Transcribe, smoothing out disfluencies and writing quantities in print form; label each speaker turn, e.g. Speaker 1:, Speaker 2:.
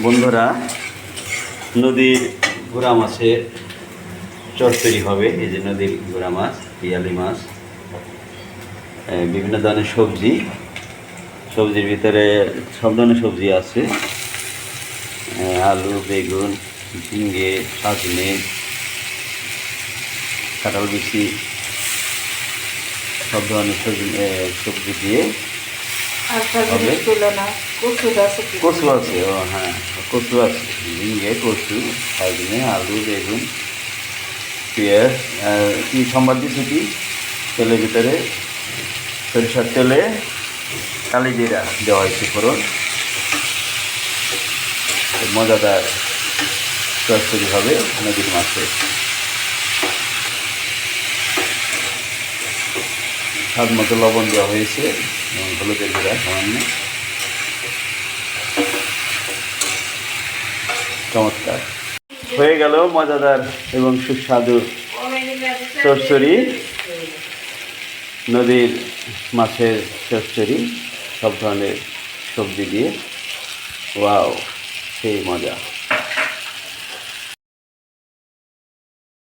Speaker 1: বন্ধুরা, নদীর গুড়া মাছের চচ্চড়ি হবে। এই যে নদীর গুড়া মাছ, পিয়ালি মাছ, বিভিন্ন ধরনের সবজি। সবজির ভিতরে সব ধরনের সবজি আছে, আলু, বেগুন, ঝিঙ্গে, সাজনে, কাঁঠাল বিচি, সব ধরনের সবজি দিয়ে হবে। কচু আছে, ও হ্যাঁ, কচু আছে, ঝিঙ্গে, কচু, সাজনে, আলু, বেগুন, পেঁয়াজ, কি সম্বাদ দিচ্ছি কি তেলের ভিতরে সরিষার তেলে কালি জিরা দেওয়া হয়েছে ফোড়ন। মজাদার চচ্চড়ি হবে নদীর মাছের। স্বাদ মতো লবণ দেওয়া হয়েছে এবং হলুদের গুঁড়া সামান্য। চমৎকার হয়ে গেল মজাদার এবং সুস্বাদু চচ্চড়ি, নদীর মাছের চচ্চড়ি, সব ধরনের সবজি দিয়ে। ওয়াও, সেই মজা।